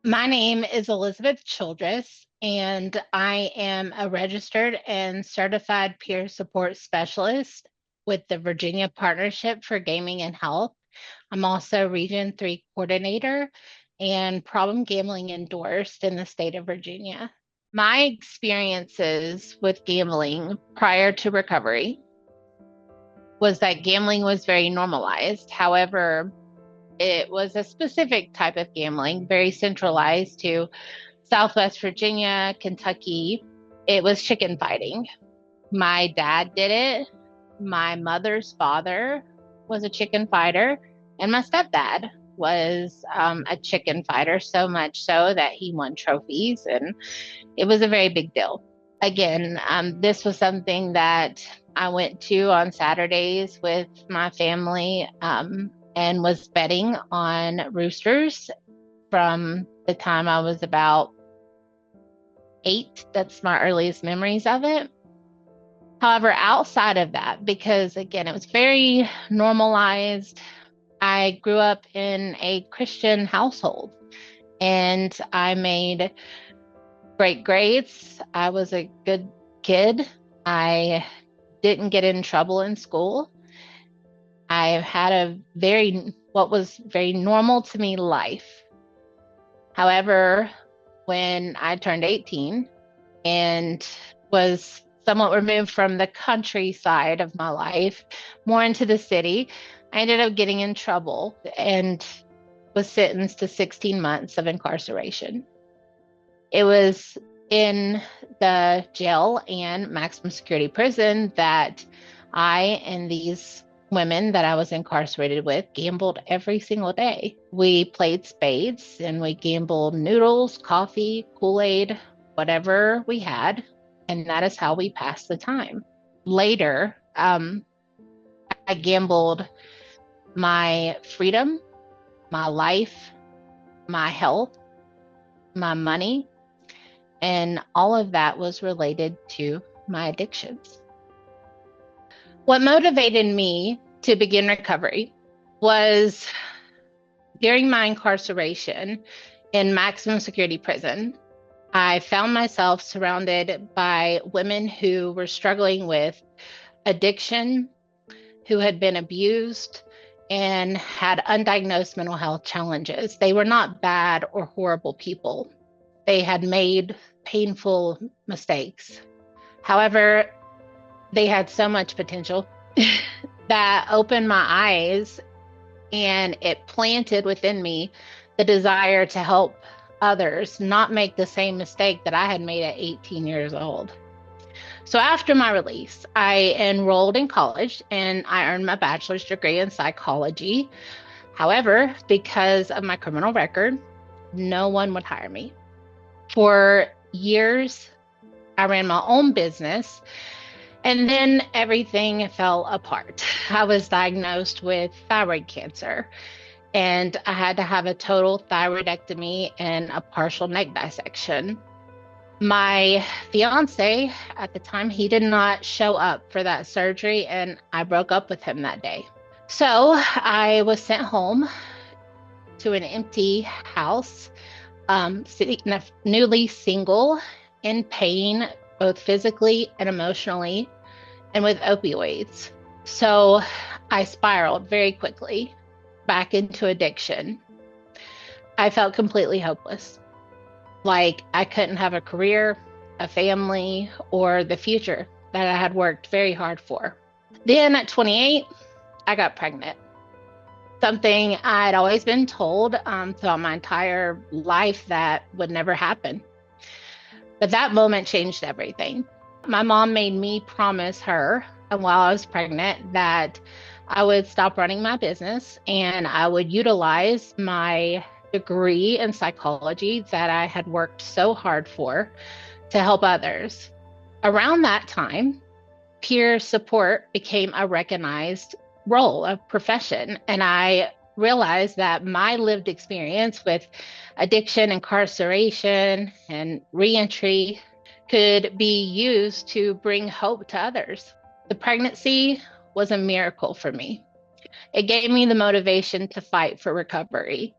My name is Elizabeth Childress, and I am a registered and certified peer support specialist with the Virginia Partnership for Gaming and Health. I'm also Region 3 coordinator and problem gambling endorsed in the state of Virginia. My experiences with gambling prior to recovery was that gambling was very normalized. However, it was a specific type of gambling, very centralized to Southwest Virginia, Kentucky. It was chicken fighting. My dad did it. My mother's father was a chicken fighter, and my stepdad was a chicken fighter, so much so that he won trophies, and it was a very big deal. Again, this was something that I went to on Saturdays with my family and was betting on roosters from the time I was about 8. That's my earliest memories of it. However, outside of that, because again, it was very normalized, I grew up in a Christian household and I made great grades. I was a good kid. I didn't get in trouble in school. I had what was very normal to me life. However, when I turned 18 and was somewhat removed from the countryside of my life, more into the city, I ended up getting in trouble and was sentenced to 16 months of incarceration. It was in the jail and maximum security prison that I and these women that I was incarcerated with gambled every single day. We played spades and we gambled noodles, coffee, Kool-Aid, whatever we had. And that is how we passed the time. Later, I gambled my freedom, my life, my health, my money, and all of that was related to my addictions. What motivated me to begin recovery was during my incarceration in maximum security prison. I found myself surrounded by women who were struggling with addiction, who had been abused, and had undiagnosed mental health challenges. They were not bad or horrible people. They had made painful mistakes. However, they had so much potential that opened my eyes and it planted within me the desire to help others not make the same mistake that I had made at 18 years old. So after my release, I enrolled in college and I earned my bachelor's degree in psychology. However, because of my criminal record, no one would hire me. For years, I ran my own business and then everything fell apart. I was diagnosed with thyroid cancer and I had to have a total thyroidectomy and a partial neck dissection. My fiance at the time, he did not show up for that surgery, and I broke up with him that day. So I was sent home to an empty house, sitting newly single, in pain, both physically and emotionally, and with opioids. So I spiraled very quickly back into addiction. I felt completely hopeless. Like I couldn't have a career, a family, or the future that I had worked very hard for. Then at 28, I got pregnant. Something I'd always been told throughout my entire life that would never happen. But that moment changed everything. My mom made me promise her while I was pregnant that I would stop running my business and I would utilize my degree in psychology that I had worked so hard for to help others. Around that time, peer support became a recognized role, a profession, and I realized that my lived experience with addiction, incarceration, and reentry could be used to bring hope to others. The pregnancy was a miracle for me. It gave me the motivation to fight for recovery.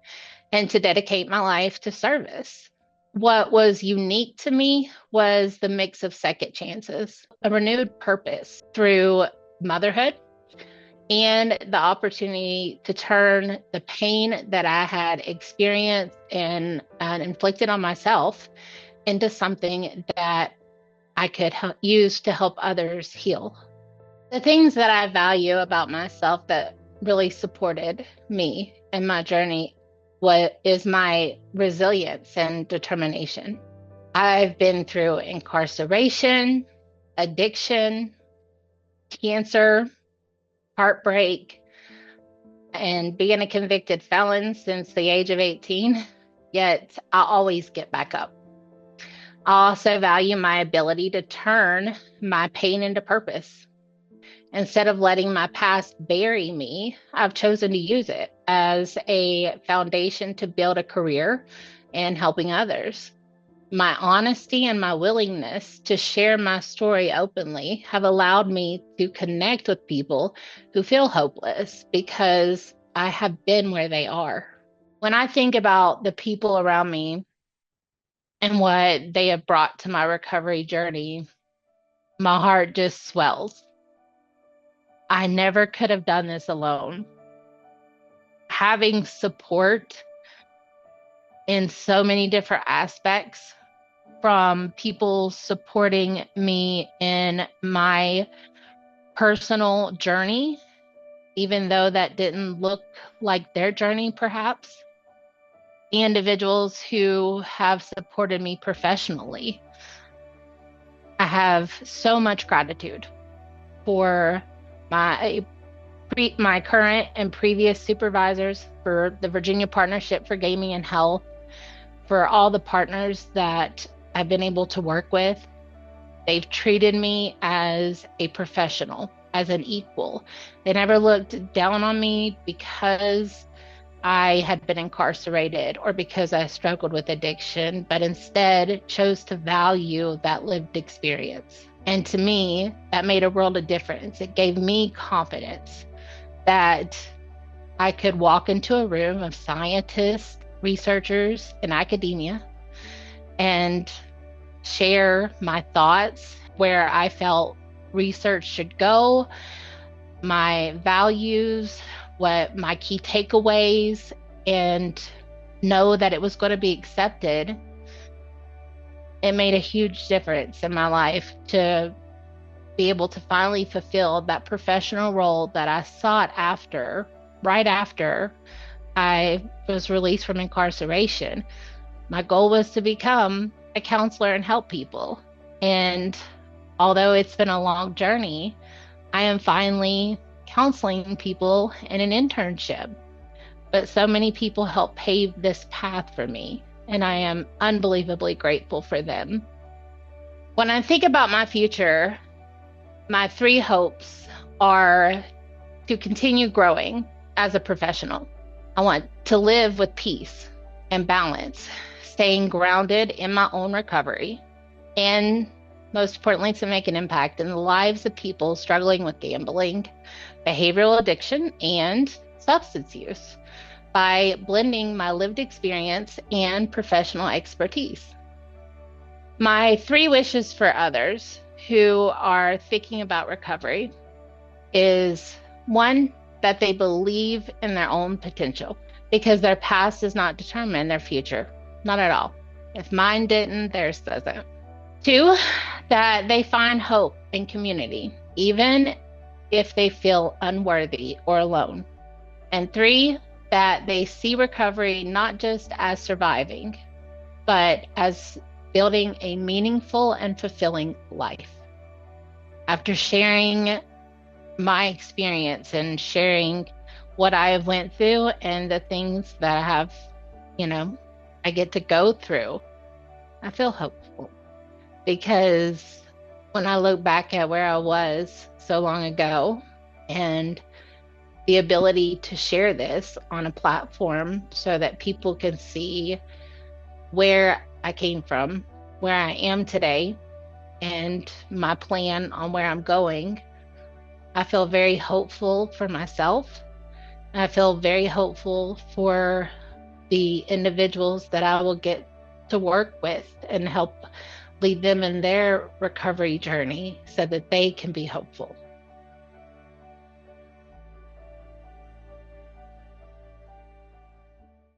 and to dedicate my life to service. What was unique to me was the mix of second chances, a renewed purpose through motherhood, and the opportunity to turn the pain that I had experienced and inflicted on myself into something that I could use to help others heal. The things that I value about myself that really supported me in my journey what is my resilience and determination. I've been through incarceration, addiction, cancer, heartbreak, and being a convicted felon since the age of 18, yet I always get back up. I also value my ability to turn my pain into purpose. Instead of letting my past bury me, I've chosen to use it as a foundation to build a career in helping others. My honesty and my willingness to share my story openly have allowed me to connect with people who feel hopeless because I have been where they are. When I think about the people around me and what they have brought to my recovery journey, my heart just swells. I never could have done this alone. Having support in so many different aspects, from people supporting me in my personal journey, even though that didn't look like their journey, perhaps, the individuals who have supported me professionally. I have so much gratitude for my current and previous supervisors, for the Virginia Partnership for Gaming and Health, for all the partners that I've been able to work with. They've treated me as a professional, as an equal. They never looked down on me because I had been incarcerated or because I struggled with addiction, but instead chose to value that lived experience. And to me, that made a world of difference. It gave me confidence that I could walk into a room of scientists, researchers, and academia and share my thoughts where I felt research should go, my values, what my key takeaways, and know that it was going to be accepted. It made a huge difference in my life to be able to finally fulfill that professional role that I sought after, right after I was released from incarceration. My goal was to become a counselor and help people. And although it's been a long journey, I am finally counseling people in an internship. But so many people helped pave this path for me, and I am unbelievably grateful for them. When I think about my future, my three hopes are to continue growing as a professional. I want to live with peace and balance, staying grounded in my own recovery, and most importantly, to make an impact in the lives of people struggling with gambling, behavioral addiction, and substance use by blending my lived experience and professional expertise. My three wishes for others who are thinking about recovery is one, that they believe in their own potential, because their past does not determine their future. Not at all. If mine didn't, theirs doesn't. Two, that they find hope in community, even if they feel unworthy or alone. And three, that they see recovery not just as surviving, but as building a meaningful and fulfilling life. After sharing my experience and sharing what I have went through and the things that I have, I get to go through, I feel hopeful, because when I look back at where I was so long ago and the ability to share this on a platform so that people can see where I came from, where I am today, and my plan on where I'm going, I feel very hopeful for myself. I feel very hopeful for the individuals that I will get to work with and help lead them in their recovery journey so that they can be hopeful.